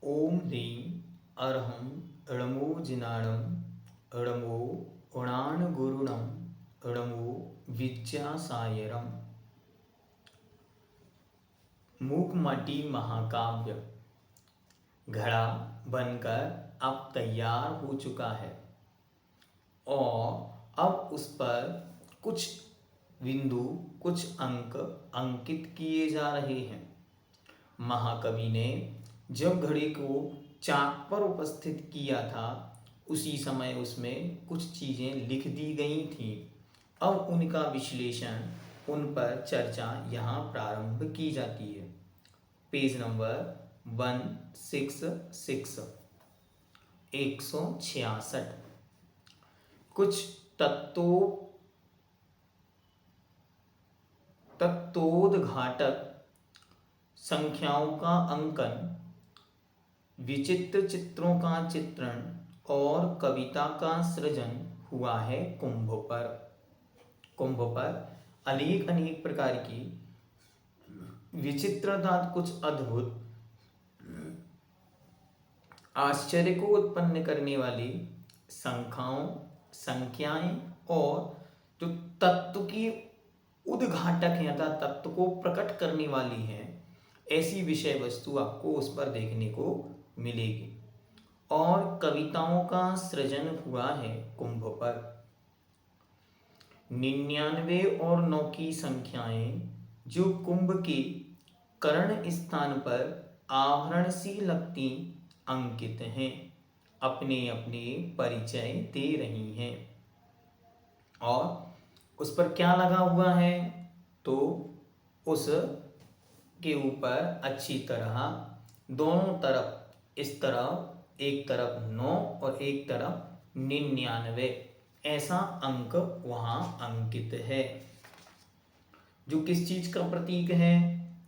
ओम ह्रीं अर्हं णमो जिनाणं णमो उणाणगुरुणं णमो विद्यासायरम्। मूकमटी महाकाव्य घड़ा बनकर अब तैयार हो चुका है और अब उस पर कुछ बिंदु, कुछ अंक अंकित किए जा रहे हैं। महाकवि ने जब घड़े को चाक पर उपस्थित किया था उसी समय उसमें कुछ चीज़ें लिख दी गई थीं। अब उनका विश्लेषण, उन पर चर्चा यहाँ प्रारंभ की जाती है। Page number 166 166। कुछ तत्वोद्घाटक संख्याओं का अंकन, विचित्र चित्रों का चित्रण और कविता का सृजन हुआ है कुंभ पर। कुंभ पर अनेक प्रकार की विचित्रता, कुछ अद्भुत आश्चर्य को उत्पन्न करने वाली संख्याएं और जो तत्व की उद्घाटक है अर्थात तत्व को प्रकट करने वाली है, ऐसी विषय वस्तु आपको उस पर देखने को मिलेगी। और कविताओं का सृजन हुआ है कुंभ पर। 99 और 9 की संख्याएं जो कुंभ के कर्ण स्थान पर आभरण सी लगती अंकित हैं, अपने अपने परिचय दे रही हैं। और उस पर क्या लगा हुआ है तो उस के ऊपर अच्छी तरह दोनों तरफ, इस तरफ एक तरफ 9 और एक तरफ 99, ऐसा अंक वहां अंकित है, जो किस चीज का प्रतीक है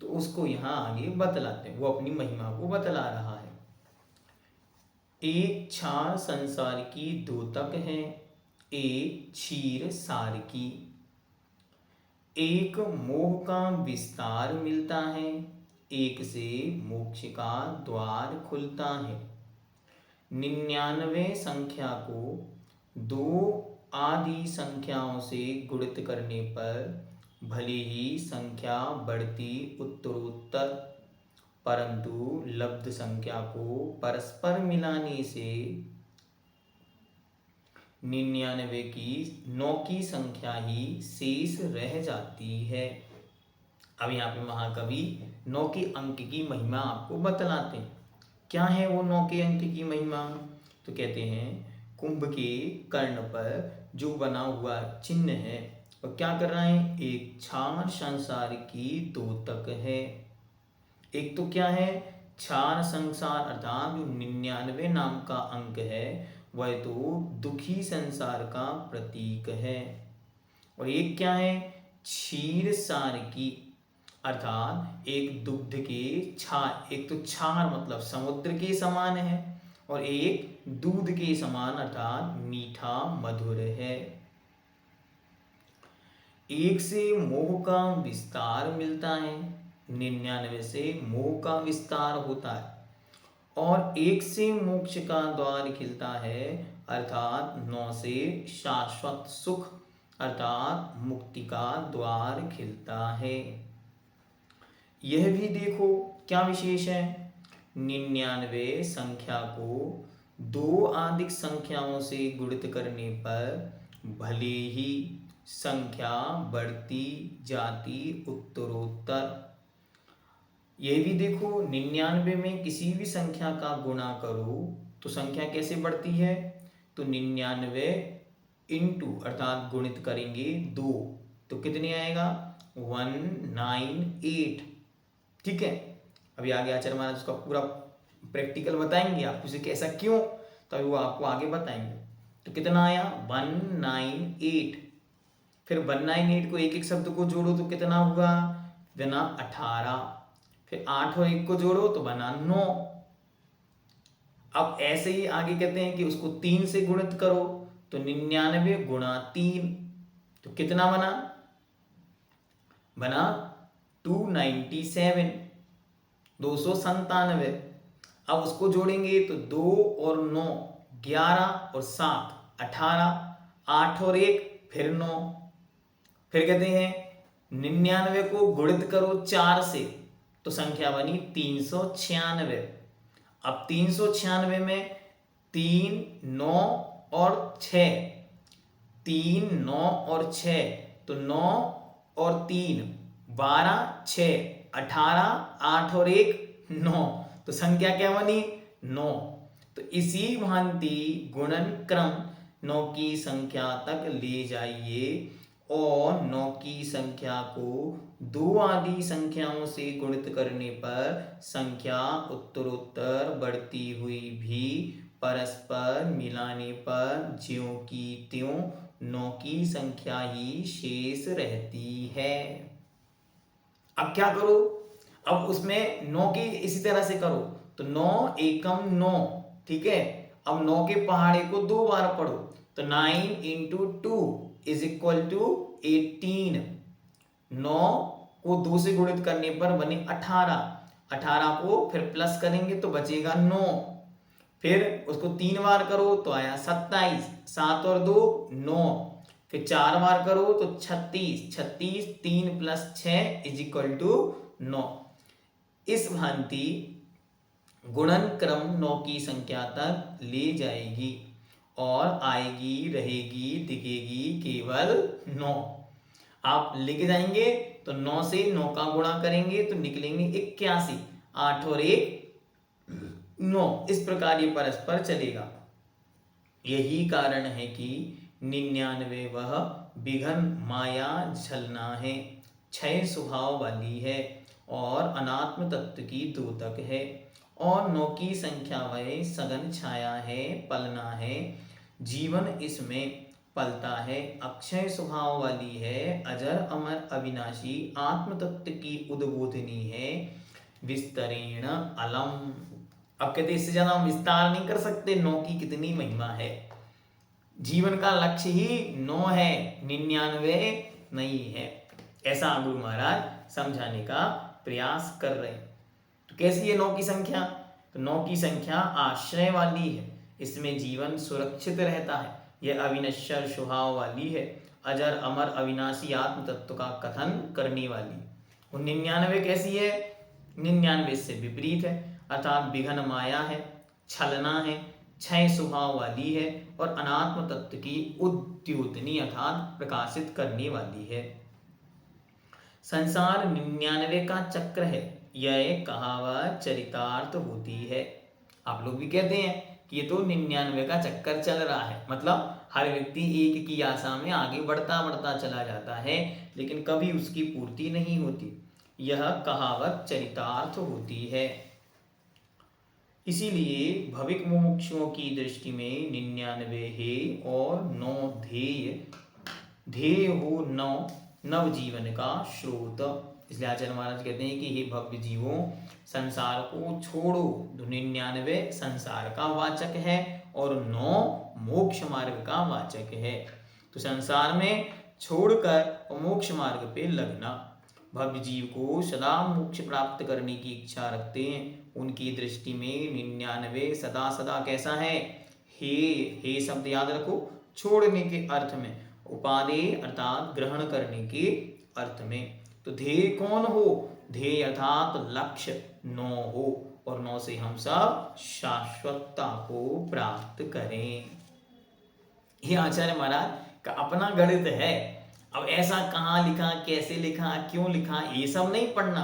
तो उसको यहां आगे बतलाते हैं। वो अपनी महिमा को बतला रहा है। एक छार संसार की द्योतक है, एक क्षीर सार की। एक मोह का विस्तार मिलता है, एक से मोक्ष का द्वार खुलता है। 99 संख्या को 2 आदि संख्याओं से गुणित करने पर भले ही संख्या बढ़ती उत्तरोत्तर, परंतु लब्ध संख्या को परस्पर मिलाने से 99 की 9 की संख्या ही शेष रह जाती है। अब यहाँ पे महाकवि 9 के अंक की महिमा आपको बतलाते हैं। क्या है वो 9 के अंक की महिमा? तो कहते हैं कुंभ के कर्ण पर जो बना हुआ चिन्ह है और क्या कर रहा है, एक छार संसार की द्योतक है। एक तो क्या है, छार संसार अर्थात जो 99 नाम का अंक है वह तो दुखी संसार का प्रतीक है। और एक क्या है, क्षीर सार की अर्थात एक दुग्ध के छार, एक तो छार मतलब समुद्र के समान है और एक दूध के समान अर्थात मीठा मधुर है। एक से मोह का विस्तार मिलता है, 99 से मोह का विस्तार होता है। और एक से मोक्ष का द्वार खिलता है अर्थात 9 से शाश्वत सुख अर्थात मुक्ति का द्वार खिलता है। यह भी देखो क्या विशेष है, 99 संख्या को 2 अधिक संख्याओं से गुणित करने पर भले ही संख्या बढ़ती जाती उत्तरोत्तर। यह भी देखो 99 में किसी भी संख्या का गुणा करो तो संख्या कैसे बढ़ती है, तो 99 इंटू अर्थात गुणित करेंगे 2 तो कितने आएगा 198। ठीक है, अभी आगे आचार्य महाराज उसका पूरा प्रैक्टिकल बताएंगे आपको, उसे कैसा क्यों, तो वो आपको आगे बताएंगे। तो कितना आया 198। फिर 198 को एक एक शब्द को जोड़ो तो कितना हुआ बना 18। फिर 8 और 1 को जोड़ो तो बना 9। अब ऐसे ही आगे कहते हैं कि उसको 3 से गुणित करो तो 99 गुणा 3 तो कितना बना 297, 297। अब उसको जोड़ेंगे तो 2 और 9 11 और 7 18, 8 और 1 फिर 9। फिर कहते हैं 99 को गुणित करो 4 से तो संख्या बनी 396। अब 396 में 3 9 और 6, 3 9 और 6 तो 9 और 3 12 6 18 8 और 1 9 तो संख्या क्या बनी 9। तो इसी भांति गुणन क्रम 9 की संख्या तक ले जाइए और 9 की संख्या को 2 आदि संख्याओं से गुणित करने पर संख्या उत्तरोत्तर बढ़ती हुई भी परस्पर मिलाने पर ज्यों की त्यों 9 की संख्या ही शेष रहती है। अब क्या करो, अब उसमें 9 की इसी तरह से करो तो 9 एकम 9, ठीक है। अब 9 के पहाड़े को 2 बार पढ़ो तो 9 इंटू 2 इज इक्वल टू 18। 9 को 2 से गुणित करने पर बने 18, 18 को फिर प्लस करेंगे तो बचेगा 9, फिर उसको 3 बार करो तो आया 27, 7 और 2 9, फिर 4 बार करो तो 36, 36 3 प्लस 6 इज इक्वल टू 9। इस भांति गुणन क्रम 9 की संख्या तक ले जाएगी और आएगी रहेगी दिखेगी केवल 9। आप लेके जाएंगे तो 9 से 9 का गुणा करेंगे तो निकलेंगे 81, 8 और 1 9। इस प्रकार ये परस्पर चलेगा। यही कारण है कि 99 वह विघन माया छलना है, क्षय स्वभाव वाली है और अनात्म तत्व की द्योतक है। और 9 की संख्या वह सघन छाया है, पलना है, जीवन इसमें पलता है, अक्षय स्वभाव वाली है, अजर अमर अविनाशी आत्म तत्व की उद्बोधनी है, विस्तरेण अलम। अब कहते इससे ज्यादा हम विस्तार नहीं कर सकते 9 की कितनी महिमा है। जीवन का लक्ष्य ही 9 है, 99 नहीं है, ऐसा गुरु महाराज समझाने का प्रयास कर रहे हैं। तो कैसी है 9 की संख्या? तो 9 की संख्या आश्रय वाली है, इसमें जीवन सुरक्षित रहता है, यह अविनश्वर स्वभाव वाली है, अजर अमर अविनाशी आत्म तत्व का कथन करने वाली। और 99 कैसी है? 99 से विपरीत है, अर्थात विघन माया है, छलना है, क्षय स्वभाव वाली है और अनात्म तत्व की उद्योतनी अर्थात प्रकाशित करने वाली है। संसार 99 का चक्र है, यह कहावत चरितार्थ होती है। आप लोग भी कहते हैं कि ये तो 99 का चक्कर चल रहा है, मतलब हर व्यक्ति एक की आशा में आगे बढ़ता बढ़ता चला जाता है लेकिन कभी उसकी पूर्ति नहीं होती, यह कहावत चरितार्थ होती है। इसीलिए भविक मुमुक्षुओं की दृष्टि में 99 है और 9 ध्येय, ध्येय हो 9 नव जीवन का स्रोत। इसलिए आचार्य महाराज कहते हैं कि हे भव्य जीवों, संसार को छोड़ो। 99 संसार का वाचक है और 9 मोक्ष मार्ग का वाचक है। तो संसार में छोड़कर मोक्ष मार्ग पे लगना। भव्य जीव को सदा मोक्ष प्राप्त करने की इच्छा रखते हैं, उनकी दृष्टि में 99 सदा सदा कैसा है? हे शब्द याद रखो, छोड़ने के अर्थ में, उपादेय अर्थात ग्रहण करने के अर्थ में। तो ध्येय कौन हो? ध्येय अर्थात लक्ष्य 9 हो और 9 से हम सब शाश्वतता को प्राप्त करें। ये आचार्य महाराज का अपना गणित है। अब ऐसा कहाँ लिखा, कैसे लिखा, क्यों लिखा, ये सब नहीं पढ़ना।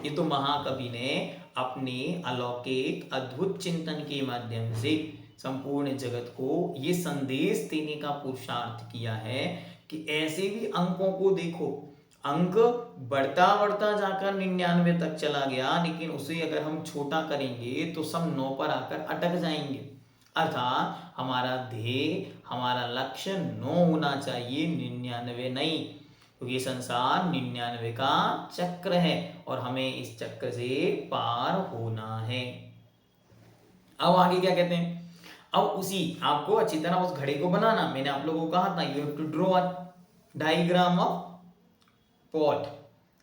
ये तो महाकवि ने अपने अलौकिक अद्भुत चिंतन के माध्यम से संपूर्ण जगत को ये संदेश देने का पुरुषार्थ किया है कि ऐसे भी अंकों को देखो, अंक बढ़ता बढ़ता जाकर 99 तक चला गया, लेकिन उसे अगर हम छोटा करेंगे तो सब 9 पर आकर अटक जाएंगे। अर्थात हमारा ध्येय, हमारा लक्ष्य 9 होना चाहिए, 99 नहीं, क्योंकि ये संसार 99 का चक्र है और हमें इस चक्र से पार होना है। अब आगे क्या कहते हैं? अब उसी आपको अच्छी तरह उस घड़े को बनाना। मैंने आप लोगों को कहा था you have to draw a diagram of pot.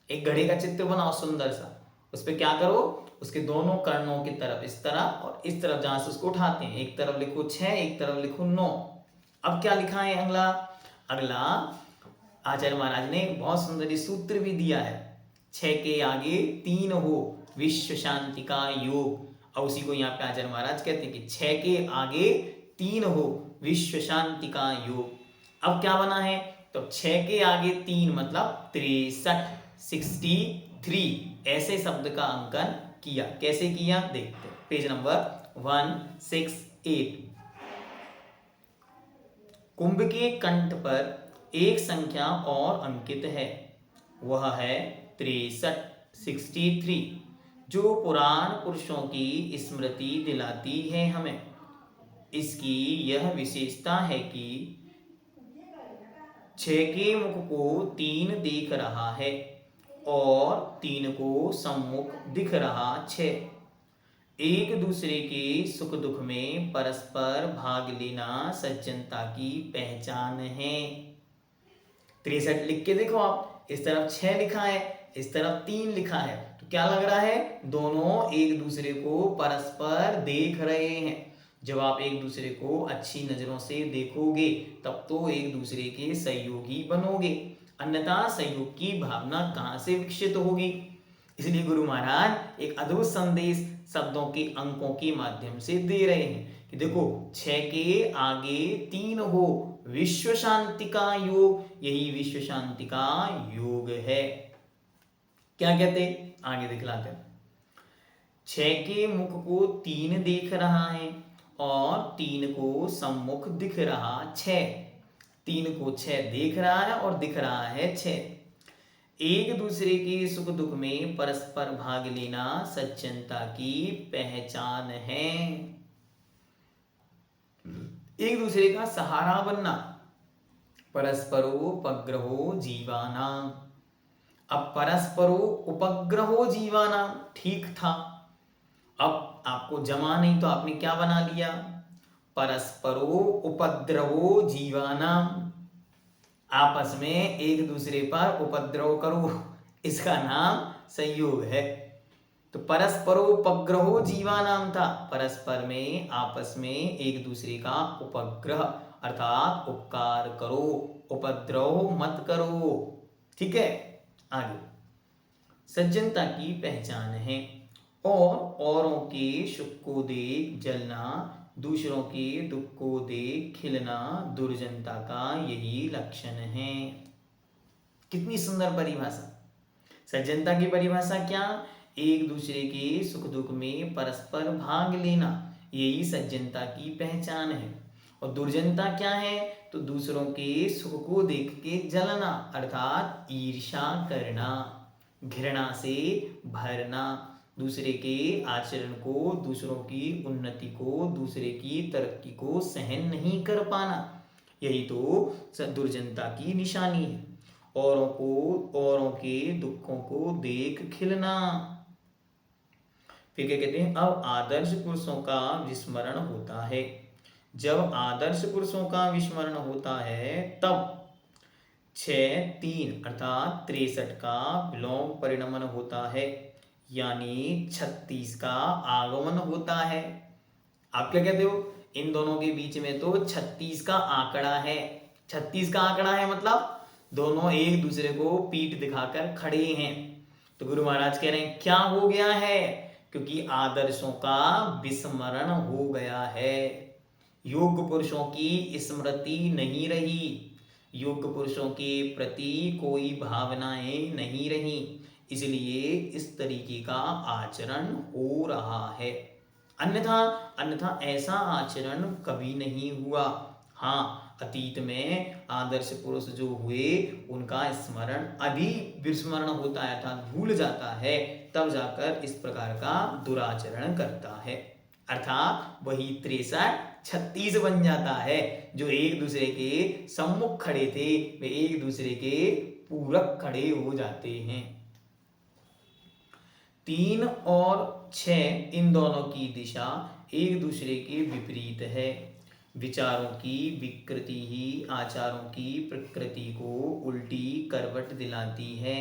एक घड़े का चित्र बनाओ सुंदर सा, उस पर क्या करो, उसके दोनों कर्णों की तरफ इस तरह और इस तरफ जहां से उसको उठाते हैं, एक तरफ लिखो 6, एक तरफ लिखो 9। अब क्या लिखा है अगला, अगला आचार्य महाराज ने बहुत सुंदर सूत्र भी दिया है, 6 के आगे 3 हो विश्व शांति का योग। और उसी को यहाँ पे आचार्य महाराज कहते हैं कि 6 के आगे 3 हो विश्व शांति का योग। अब क्या बना है, तो 6 के आगे 3 मतलब 63, 63 ऐसे शब्द का अंकन किया। कैसे किया देखते हैं, पेज नंबर 168। कुंभ के कंठ पर एक संख्या और अंकित है, वह है 63, 63, जो पुराण पुरुषों की स्मृति दिलाती है हमें। इसकी यह विशेषता है कि 6 के मुख को 3 देख रहा है और 3 को सम्मुख दिख रहा 6। एक दूसरे के सुख दुख में परस्पर भाग लेना सज्जनता की पहचान है। 63 लिख के देखो आप, इस तरफ 6 लिखा है, इस तरफ 3 लिखा है, तो क्या लग रहा है, दोनों एक दूसरे को परस्पर देख रहे हैं। जब आप एक दूसरे को अच्छी नजरों से देखोगे तब तो एक दूसरे के सहयोगी बनोगे, अन्यथा सहयोग की भावना कहां से विकसित होगी। इसलिए गुरु महाराज एक अद्भुत संदेश शब्दों के अंकों के माध्यम से दे रहे हैं कि देखो 6 के आगे 3 हो विश्व शांति का योग, यही विश्व शांति का योग है। क्या कहते, आगे दिखलाते हैं, 6 के मुख को 3 देख रहा है और 3 को सम्मुख दिख रहा 6। 3 को 6 देख रहा है और दिख रहा है 6। एक दूसरे के सुख दुख में परस्पर भाग लेना सज्जनता की पहचान है। एक दूसरे का सहारा बनना, परस्परोपग्रहो जीवानाम। अब परस्परोपग्रहो जीवानाम ठीक था, अब आपको जमा नहीं तो आपने क्या बना लिया, परस्परोपद्रवो जीवानाम। आपस में एक दूसरे पर उपद्रव करो, इसका नाम संयोग है। तो परस्परोपग्रहो जीवानाम था, परस्पर में आपस में एक दूसरे का उपग्रह अर्थात उपकार करो, उपद्रव मत करो। ठीक है, आगे सज्जनता की पहचान है और औरों के सुख को देख जलना, दूसरों के दुख को देख खिलना दुर्जनता का यही लक्षण है। कितनी सुंदर परिभाषा। सज्जनता की परिभाषा क्या, एक दूसरे के सुख दुख में परस्पर भाग लेना, यही सज्जनता की पहचान है। और दुर्जनता क्या है, तो दूसरों के सुख को देख के जलना अर्थात ईर्ष्या करना, घृणा से भरना, दूसरे के आचरण को, दूसरों की उन्नति को, दूसरे की तरक्की को सहन नहीं कर पाना, यही तो दुर्जनता की निशानी है। औरों के दुखों को देख खिलना। फिर क्या कहते हैं, अब आदर्श पुरुषों का विस्मरण होता है। जब आदर्श पुरुषों का विस्मरण होता है तब 6, 3 अर्थात 63 का विलोम परिणमन होता है, यानी 36 का आगमन होता है। आप क्या कहते हो, इन दोनों के बीच में तो 36 का आंकड़ा है। 36 का आंकड़ा है मतलब दोनों एक दूसरे को पीठ दिखाकर खड़े हैं। तो गुरु महाराज कह रहे हैं क्या हो गया है, क्योंकि आदर्शों का विस्मरण हो गया है, योग पुरुषों की स्मृति नहीं रही, योग पुरुषों के प्रति कोई भावनाएं नहीं रही, इसलिए इस तरीके का आचरण हो रहा है। अन्यथा ऐसा आचरण कभी नहीं हुआ। हाँ, अतीत में आदर्श पुरुष जो हुए उनका स्मरण अभी विस्मरण होता है अर्थात भूल जाता है, तब जाकर इस प्रकार का दुराचरण करता है, अर्थात वही 63 36 बन जाता है। जो एक दूसरे के सम्मुख खड़े थे वे एक दूसरे के पूरक खड़े हो जाते हैं। 3 और 6 इन दोनों की दिशा एक दूसरे के विपरीत है। विचारों की विकृति ही आचारों की प्रकृति को उल्टी करवट दिलाती है,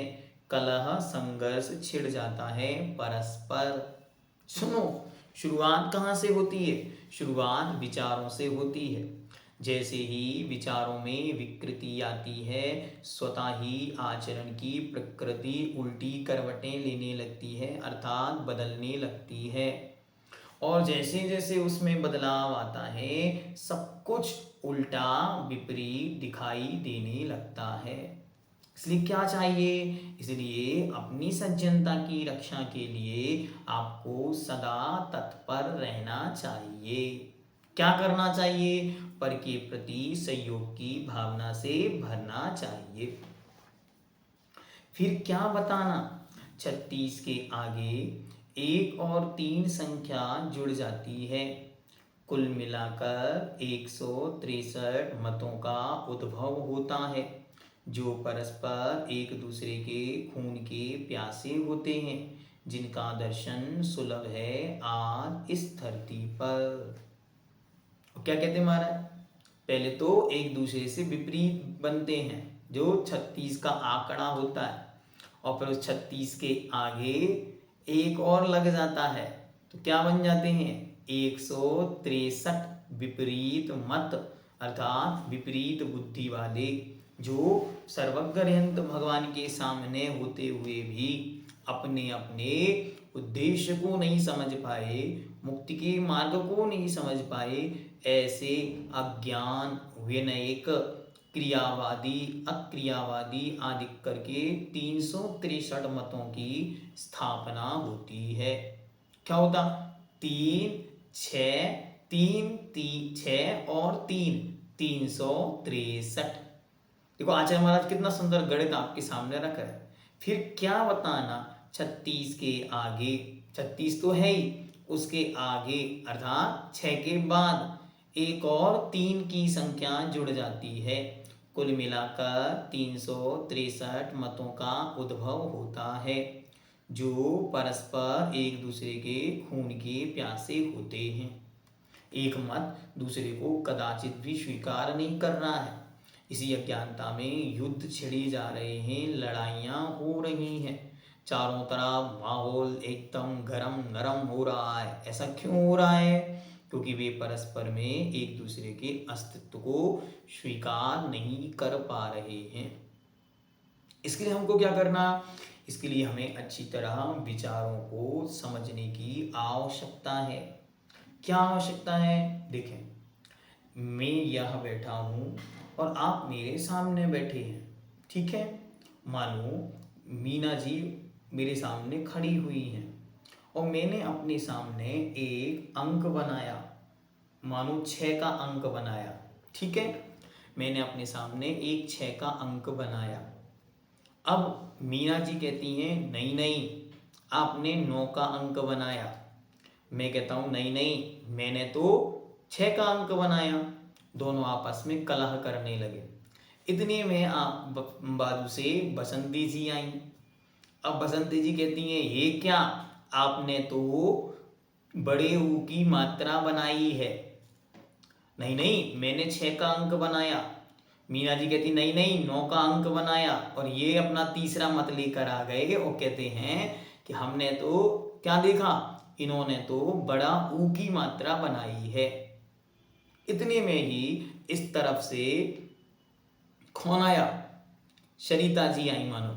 कलह संघर्ष छिड़ जाता है परस्पर। सुनो, शुरुआत कहाँ से होती है? शुरुआत विचारों से होती है। जैसे ही विचारों में विकृति आती है, स्वतः ही आचरण की प्रकृति उल्टी करवटें लेने लगती है, अर्थात बदलने लगती है। और जैसे जैसे उसमें बदलाव आता है, सब कुछ उल्टा विपरीत दिखाई देने लगता है। इसलिए क्या चाहिए? इसलिए अपनी सज्जनता की रक्षा के लिए आपको सदा तत्पर रहना चाहिए। क्या करना चाहिए? पर के प्रति सहयोग की भावना से भरना चाहिए। फिर क्या बताना? 36 के आगे 1 और 3 संख्या जुड़ जाती है। कुल मिलाकर 163 मतों का उद्भव होता है, जो परस्पर एक दूसरे के खून के प्यासे होते हैं, जिनका दर्शन सुलभ है आज इस धरती पर। क्या कहते हैं महाराज? पहले तो एक दूसरे से विपरीत बनते हैं, जो 36 का आंकड़ा होता है, और फिर उस 36 के आगे एक और लग जाता है, तो क्या बन जाते हैं? 163 विपरीत मत, अर्थात विपरीत बुद्धि वाले, जो सर्वज्ञ भगवान के सामने होते हुए भी अपने अपने उद्देश्य को नहीं समझ पाए, मुक्ति के मार्ग को नहीं समझ पाए, ऐसे अज्ञान, विनयिक, क्रियावादी, अक्रियावादी आदि करके 363 मतों की स्थापना होती है। क्या होता? 3, 6, 3, 3, 6 और 3, 363। देखो आचार्य महाराज कितना सुंदर गणित आपके सामने रखा है। फिर क्या बताना? 36 के आगे, 36 तो है ही, उसके आगे अर्थात 6 के बाद 1 और 3 की संख्या जुड़ जाती है। कुल मिलाकर 363 मतों का उद्भव होता है, जो परस्पर एक दूसरे के खून के प्यासे होते हैं। एक मत दूसरे को कदाचित भी स्वीकार नहीं कर रहा है। इसी अज्ञानता में युद्ध छिड़ी जा रहे हैं, लड़ाइयाँ हो रही हैं, चारों तरफ माहौल एकदम गरम नरम हो रहा है। ऐसा क्यों हो रहा है? क्योंकि वे परस्पर में एक दूसरे के अस्तित्व को स्वीकार नहीं कर पा रहे हैं। इसके लिए हमको क्या करना? इसके लिए हमें अच्छी तरह विचारों को समझने की आवश्यकता है। क्या आवश्यकता है? देखें, मैं यह बैठा हूँ और आप मेरे सामने बैठे हैं, ठीक है? मानो मीना जी मेरे सामने खड़ी हुई हैं और मैंने अपने सामने एक अंक बनाया, मानो 6 का अंक बनाया, ठीक है? मैंने अपने सामने एक 6 का अंक बनाया। अब मीना जी कहती हैं नहीं नहीं, आपने 9 का अंक बनाया। मैं कहता हूँ नहीं नहीं, मैंने तो 6 का अंक बनाया। दोनों आपस में कलह करने लगे। इतने में आप बाजू से बसंती जी आई। अब बसंती जी कहती हैं ये क्या, आपने तो बड़े ऊ की मात्रा बनाई है। नहीं नहीं, मैंने 6 का अंक बनाया। मीना जी कहती नहीं नहीं, 9 का अंक बनाया। और ये अपना तीसरा मत लेकर आ गए और कहते हैं कि हमने तो क्या देखा, इन्होंने तो बड़ा ऊ की मात्रा बनाई है। इतने में ही इस तरफ से कौन आया? सरिता जी आई मानो।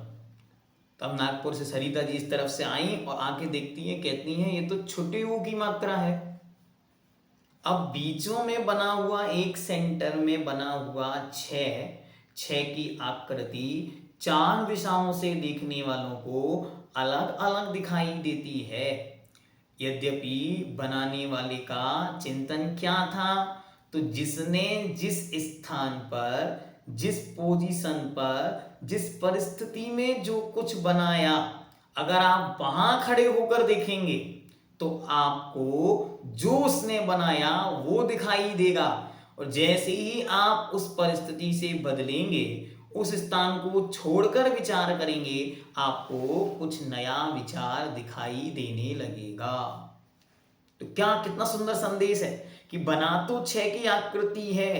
तब नागपुर से सरिता जी इस तरफ से आई और आके देखती हैं, कहती हैं ये तो छोटे ऊ की मात्रा है। अब बीचों में बना हुआ, एक सेंटर में बना हुआ 6 की आकृति 4 दिशाओं से देखने वालों को अलग अलग दिखाई देती है। यद्यपि बनाने वाले का चिंतन क्या था? तो जिसने जिस स्थान पर, जिस पोजीशन पर, जिस परिस्थिति में जो कुछ बनाया, अगर आप वहां खड़े होकर देखेंगे तो आपको जो उसने बनाया वो दिखाई देगा। और जैसे ही आप उस परिस्थिति से बदलेंगे, उस स्थान को छोड़कर विचार करेंगे, आपको कुछ नया विचार दिखाई देने लगेगा। तो क्या कितना सुंदर संदेश है कि बना तो 6 की आकृति है,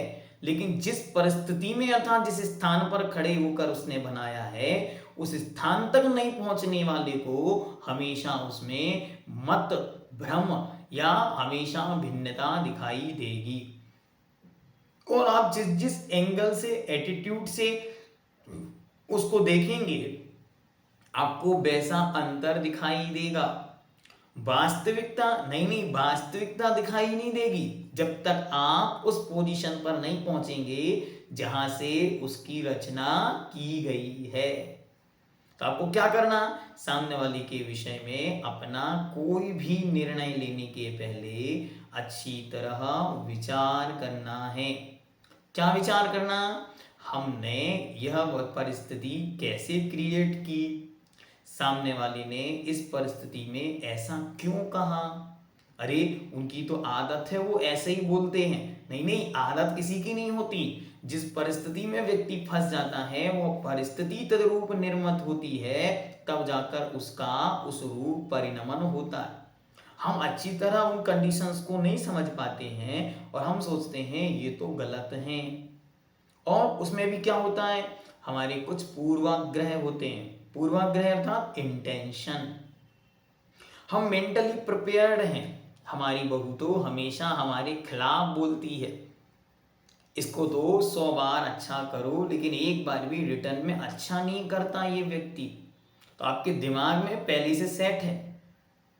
लेकिन जिस परिस्थिति में अर्थात जिस स्थान पर खड़े होकर उसने बनाया है, उस स्थान तक नहीं पहुंचने वाले को हमेशा उसमें मत भ्रम या हमेशा भिन्नता दिखाई देगी। और आप जिस जिस एंगल से, एटीट्यूड से उसको देखेंगे आपको वैसा अंतर दिखाई देगा। वास्तविकता नहीं, वास्तविकता दिखाई नहीं देगी जब तक आप उस पोजीशन पर नहीं पहुंचेंगे जहां से उसकी रचना की गई है। तो आपको क्या करना, सामने वाले के विषय में अपना कोई भी निर्णय लेने के पहले अच्छी तरह विचार करना है। क्या विचार करना, हमने यह परिस्थिति कैसे क्रिएट की, सामने वाले ने इस परिस्थिति में ऐसा क्यों कहा। अरे उनकी तो आदत है, वो ऐसे ही बोलते हैं। नहीं, आदत किसी की नहीं होती। जिस परिस्थिति में व्यक्ति फंस जाता है वो परिस्थिति तदरूप निर्मित होती है, तब जाकर उसका उस रूप परिणमन होता है। हम अच्छी तरह उन कंडीशंस को नहीं समझ पाते हैं और हम सोचते हैं ये तो गलत हैं। और उसमें भी क्या होता है, हमारे कुछ पूर्वाग्रह होते हैं। पूर्वाग्रह अर्थात इंटेंशन। हम मेंटली प्रिपेयर्ड हैं, हमारी बहू तो हमेशा हमारे खिलाफ बोलती है, इसको तो 100 बार अच्छा करो लेकिन एक बार भी रिटर्न में अच्छा नहीं करता ये व्यक्ति। तो आपके दिमाग में पहले से सेट है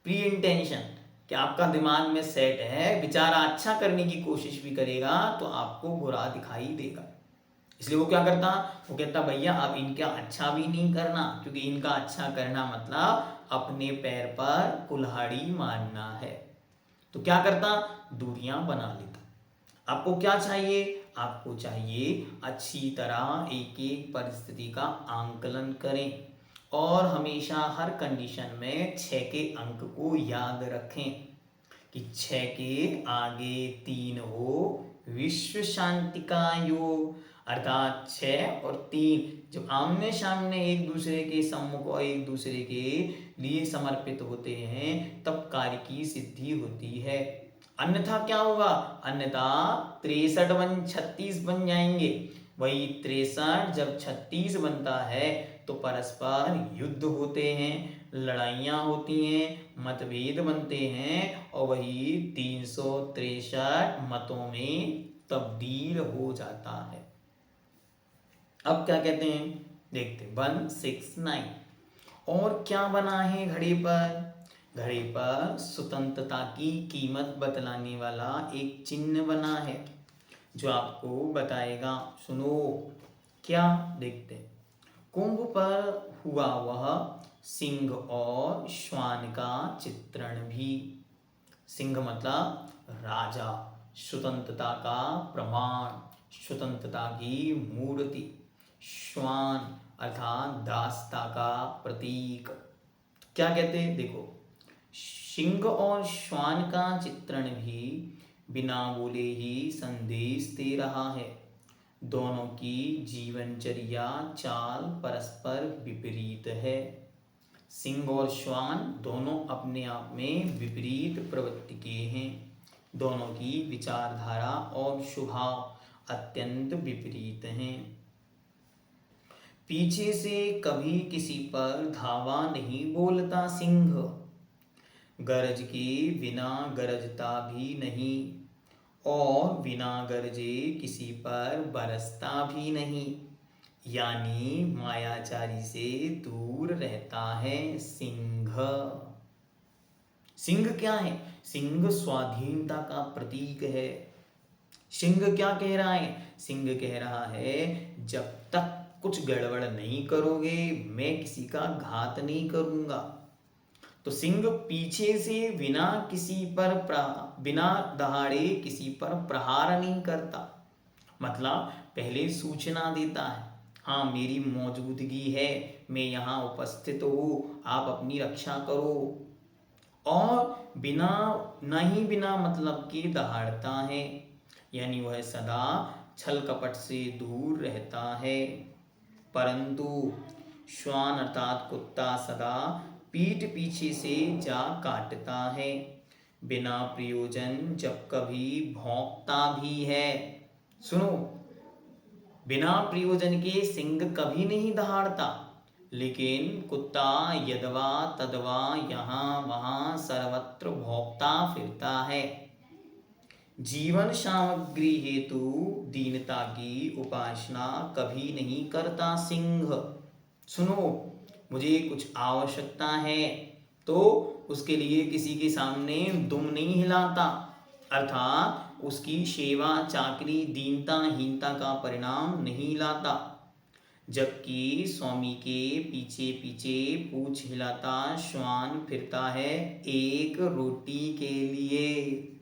प्री इंटेंशन, कि आपका दिमाग में सेट है बेचारा अच्छा करने की कोशिश भी करेगा तो आपको बुरा दिखाई देगा। इसलिए वो क्या करता, वो कहता भैया अब इनका अच्छा भी नहीं करना, क्योंकि इनका अच्छा करना मतलब अपने पैर पर कुल्हाड़ी मारना है। तो क्या करता, दूरियां बना लेता। आपको क्या चाहिए, आपको चाहिए अच्छी तरह एक एक परिस्थिति का आंकलन करें और हमेशा हर कंडीशन में 6 के अंक को याद रखें कि 6 के आगे 3 हो विश्व शांति का योग। अर्थात 6 और 3 जब आमने सामने एक दूसरे के सम्मुख और एक दूसरे के लिए समर्पित होते हैं तब कार्य की सिद्धि होती है। अन्यथा क्या होगा, अन्यथा 63 बन 36 बन जाएंगे। वही 63 जब 36 बनता है तो परस्पर युद्ध होते हैं, लड़ाइयाँ होती हैं, मतभेद बनते हैं और वही 363 मतों में तब्दील हो जाता है। अब क्या कहते हैं, देखते 169। और क्या बना है घड़ी पर, घड़ी पर स्वतंत्रता की कीमत बतलाने वाला एक चिन्ह बना है जो आपको बताएगा। सुनो क्या, देखते हैं। कुंभ पर हुआ वह सिंह और श्वान का चित्रण भी। सिंह मतलब राजा, स्वतंत्रता का प्रमाण, स्वतंत्रता की मूर्ति। श्वान अर्थात दासता का प्रतीक। क्या कहते हैं, देखो सिंह और श्वान का चित्रण भी बिना बोले ही संदेश दे रहा है। दोनों की जीवनचर्या चाल परस्पर विपरीत है। सिंह और श्वान दोनों अपने आप में विपरीत प्रवृत्ति के हैं। दोनों की विचारधारा और स्वभाव अत्यंत विपरीत हैं। पीछे से कभी किसी पर धावा नहीं बोलता सिंह, गरज के बिना गरजता भी नहीं और बिना गरजे किसी पर बरसता भी नहीं, यानी मायाचारी से दूर रहता है सिंह। सिंह क्या है, सिंह स्वाधीनता का प्रतीक है। सिंह क्या कह रहा है, सिंह कह रहा है जब तक कुछ गड़बड़ नहीं करोगे मैं किसी का घात नहीं करूंगा। तो सिंह पीछे से बिना किसी पर बिना दहाड़े किसी पर प्रहार नहीं करता, मतलब पहले सूचना देता है, हाँ मेरी मौजूदगी है, मैं यहाँ उपस्थित हूँ, आप अपनी रक्षा करो। और बिना नहीं बिना मतलब के दहाड़ता है, यानी वह सदा छल कपट से दूर रहता है। परंतु श्वान अर्थात कुत्ता सदा पीठ पीछे से जा काटता है, बिना प्रयोजन जब कभी भौंकता भी है। सुनो, बिना प्रयोजन के सिंह कभी नहीं दहाड़ता, लेकिन कुत्ता यदवा तदवा यहाँ वहाँ सर्वत्र भौंकता फिरता है। जीवन सामग्री हेतु दीनता की उपासना कभी नहीं करता सिंह। सुनो, मुझे कुछ आवश्यकता है तो उसके लिए किसी के सामने दुम नहीं हिलाता, अर्थात उसकी सेवा चाकरी दीनता हीनता का परिणाम नहीं लाता। जबकि स्वामी के पीछे पीछे पूंछ हिलाता श्वान फिरता है एक रोटी के लिए,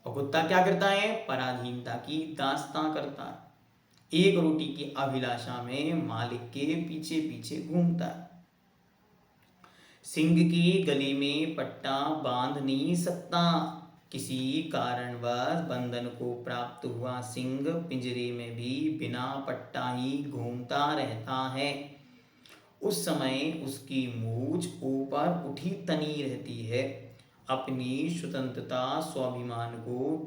और कुत्ता क्या करता है? पराधीनता की दास्तां करता है, एक रोटी की अभिलाषा में मालिक के पीछे पीछे घूमता है। सिंह के गले में पट्टा बांध नहीं सकता। किसी कारणवश बंधन को प्राप्त हुआ सिंह पिंजरे में भी बिना पट्टा ही घूमता रहता है। उस समय उसकी मूंछ ऊपर उठी तनी रहती है। अपनी स्वतंत्रता स्वाभिमान को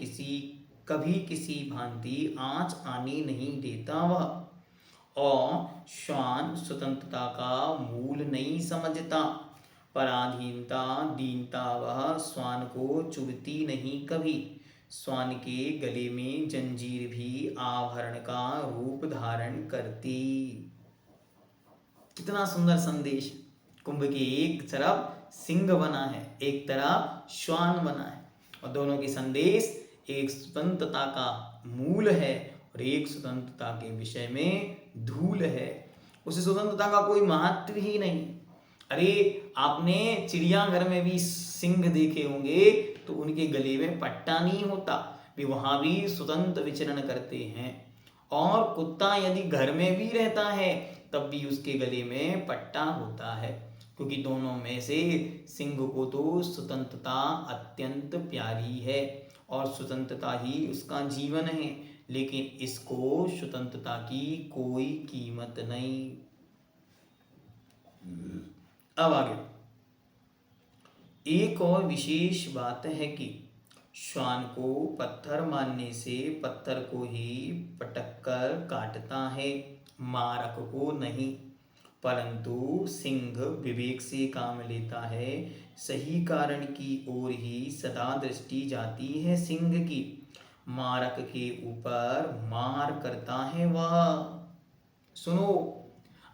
कभी किसी भांति आंच आने नहीं देता वह। और श्वान स्वतंत्रता का मूल नहीं समझता। पराधीनता दीनता वह श्वान को चुभती नहीं कभी। श्वान के गले में जंजीर भी आभरण का रूप धारण करती। कितना सुंदर संदेश। कुंभ के एक तरफ सिंह बना है, एक तरफ श्वान बना है, और दोनों के संदेश एक स्वतंत्रता का मूल है और एक स्वतंत्रता के विषय में धूल है। उस स्वतंत्रता का कोई महत्व ही नहीं। अरे आपने चिड़ियाघर में भी सिंह देखे होंगे तो उनके गले में पट्टा नहीं होता, वे वहां भी स्वतंत्र विचरण करते हैं। और कुत्ता यदि घर में भी रहता है तब भी उसके गले में पट्टा होता है, क्योंकि दोनों में से सिंह को तो स्वतंत्रता अत्यंत प्यारी है और स्वतंत्रता ही उसका जीवन है, लेकिन इसको स्वतंत्रता की कोई कीमत नहीं। अब आगे एक और विशेष बात है कि श्वान को पत्थर मारने से पत्थर को ही पटक कर काटता है, मारक को नहीं। परंतु सिंह विवेक से काम लेता है, सही कारण की ओर ही सदा दृष्टि जाती है सिंह की। मारक के ऊपर मार करता है वह। सुनो,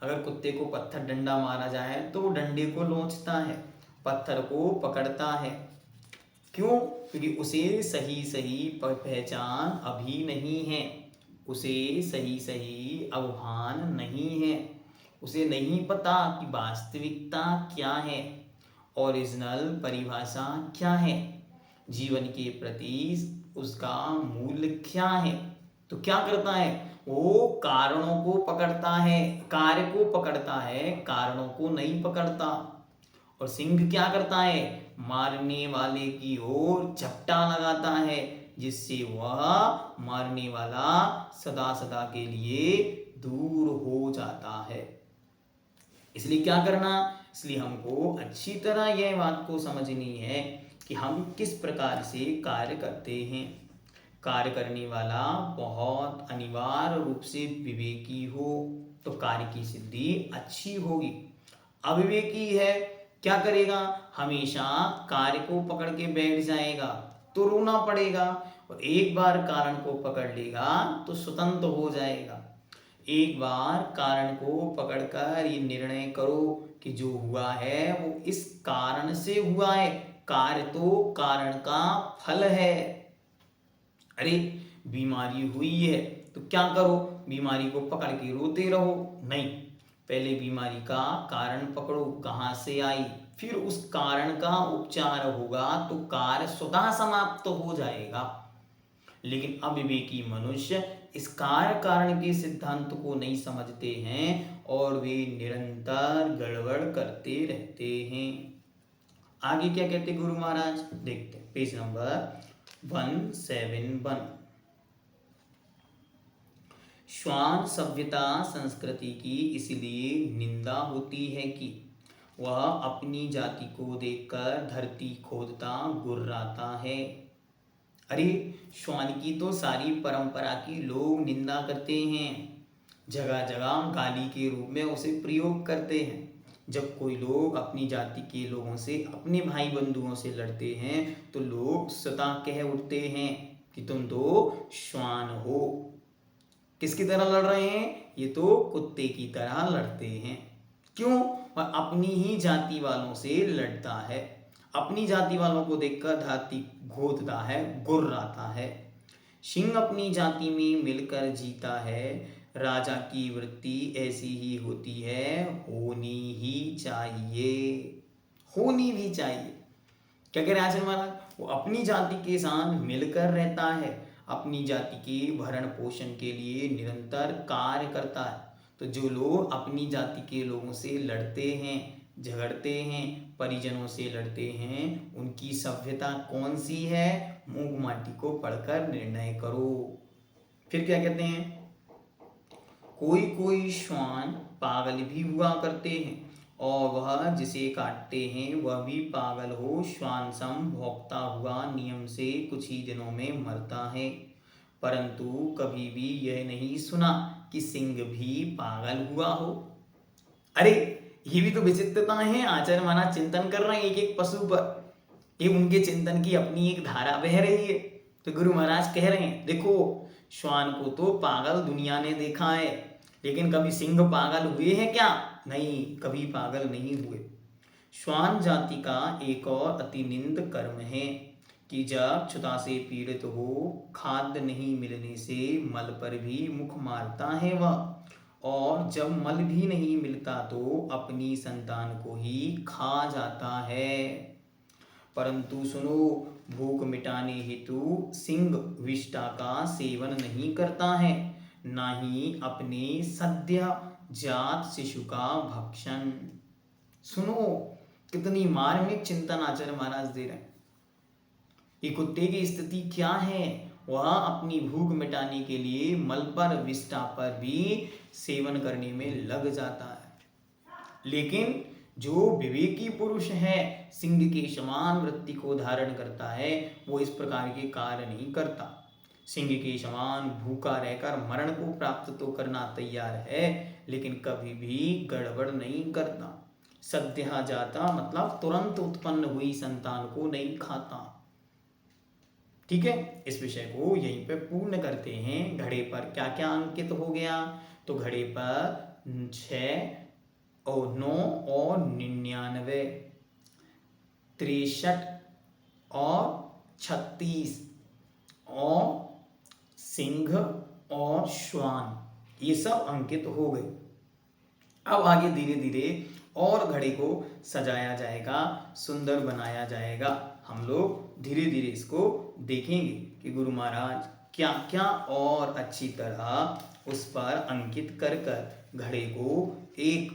अगर कुत्ते को पत्थर डंडा मारा जाए तो वो डंडे को लोचता है, पत्थर को पकड़ता है। क्यों? क्योंकि उसे सही सही पहचान अभी नहीं है, उसे सही सही अवभान नहीं है, उसे नहीं पता कि वास्तविकता क्या है, ओरिजिनल परिभाषा क्या है, जीवन के प्रति उसका मूल्य क्या है। तो क्या करता है? वो कारणों को पकड़ता है, कार्य को पकड़ता है, कारणों को नहीं पकड़ता। और सिंह क्या करता है? मारने वाले की ओर झपटा लगाता है, जिससे वह मारने वाला सदा सदा के लिए दूर हो जाता है। इसलिए क्या करना? इसलिए हमको अच्छी तरह यह बात को समझनी है कि हम किस प्रकार से कार्य करते हैं। कार्य करने वाला बहुत अनिवार्य रूप से विवेकी हो तो कार्य की सिद्धि अच्छी होगी। अविवेकी है, क्या करेगा? हमेशा कार्य को पकड़ के बैठ जाएगा तो रोना पड़ेगा, और एक बार कारण को पकड़ लेगा तो स्वतंत्र हो जाएगा। एक बार कारण को पकड़कर ये निर्णय करो कि जो हुआ है वो इस कारण से हुआ है, कार्य तो कारण का फल है। अरे बीमारी हुई है तो क्या करो? बीमारी को पकड़ के रोते रहो? नहीं, पहले बीमारी का कारण पकड़ो, कहाँ से आई, फिर उस कारण का उपचार होगा तो कार्य स्वतः समाप्त हो जाएगा। लेकिन अविवेकी मनुष्य इस कार्य कारण के सिद्धांत को नहीं समझते हैं और वे निरंतर गड़बड़ करते रहते हैं। आगे क्या कहते गुरु महाराज, देखते हैं पेज नंबर 171। श्वान सभ्यता संस्कृति की इसलिए निंदा होती है कि वह अपनी जाति को देखकर धरती खोदता गुर्राता है। अरे श्वान की तो सारी परंपरा की लोग निंदा करते हैं, जगह जगह गाली के रूप में उसे प्रयोग करते हैं। जब कोई लोग अपनी जाति के लोगों से, अपने भाई बंधुओं से लड़ते हैं तो लोग स्वतः कह उठते हैं कि तुम तो श्वान हो। किसकी तरह लड़ रहे हैं? ये तो कुत्ते की तरह लड़ते हैं। क्यों? वह अपनी ही जाति वालों से लड़ता है, अपनी जाति वालों को देखकर धरती घोंटता है, गुर्राता है। सिंह अपनी जाति में मिलकर जीता है, राजा की वृत्ति ऐसी ही होती है, होनी ही चाहिए, होनी भी चाहिए। क्या कह रहे हैं आचार्य महाराज? वो अपनी जाति के साथ मिलकर रहता है, अपनी जाति के भरण पोषण के लिए निरंतर कार्य करता है। तो जो लोग अपनी जाति के लोगों से लड़ते हैं, झगड़ते हैं, परिजनों से लड़ते हैं, उनकी सभ्यता कौन सी है? मूंग माटी को पढ़कर निर्णय करो। फिर क्या कहते हैं? कोई कोई श्वान पागल भी हुआ करते हैं, और वह जिसे काटते हैं वह भी पागल हो श्वान सम भौंकता हुआ नियम से कुछ ही दिनों में मरता है। परंतु कभी भी यह नहीं सुना कि सिंह भी पागल हुआ हो। अरे ये भी तो विचित्रता है। आचार्य महाराज चिंतन कर रहे हैं एक एक पशु पर, ये उनके चिंतन की अपनी एक धारा बह रही है। तो गुरु महाराज कह रहे हैं, देखो श्वान को तो पागल दुनिया ने देखा है, लेकिन कभी सिंह पागल हुए हैं क्या? नहीं, कभी पागल नहीं हुए। श्वान जाति का एक और अतिनिंद कर्म है कि जब क्षुधा से पीड़ित हो, खाद्य नहीं मिलने से मल पर भी मुख मारता है वह, और जब मल भी नहीं मिलता तो अपनी संतान को ही खा जाता है। परंतु सुनो, भूख मिटाने हेतु सिंह विष्ठा का सेवन नहीं करता है, ना ही अपने सद्य जात शिशु का भक्षण। सुनो कितनी मार्मिक चिंतन आचार्य महाराज दे रहे हैं। ये कुत्ते की स्थिति क्या है? वह अपनी भूख मिटाने के लिए मल पर, विष्ठा पर भी सेवन करने में लग जाता है। लेकिन जो विवेकी पुरुष है, सिंह के समान वृत्ति को धारण करता है, वो इस प्रकार के कार्य नहीं करता। सिंह के समान भूखा रहकर मरण को प्राप्त तो करना तैयार है, लेकिन कभी भी गड़बड़ नहीं करता। सद्यः जाता मतलब तुरंत उत्पन्न हुई संतान को नहीं खाता। ठीक है, इस विषय को यहीं पे पूर्ण करते हैं। घड़े पर क्या क्या अंकित हो गया? तो घड़े पर 6 और 9 और 99, 63 और 36 और सिंह और श्वान, ये सब अंकित हो गए। अब आगे धीरे धीरे और घड़े को सजाया जाएगा, सुंदर बनाया जाएगा। हम लोग धीरे धीरे इसको देखेंगे कि गुरु महाराज क्या क्या और अच्छी तरह उस पर अंकित कर कर घड़े को एक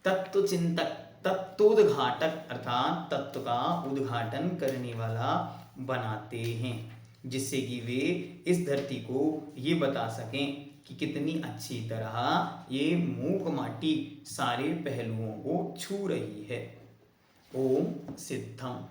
तत्व चिंतक, तत्वोद्घाटक अर्थात तत्व का उद्घाटन करने वाला बनाते हैं, जिससे कि वे इस धरती को ये बता सकें कि कितनी अच्छी तरह ये मूक माटी सारे पहलुओं को छू रही है। ओम सिद्धम।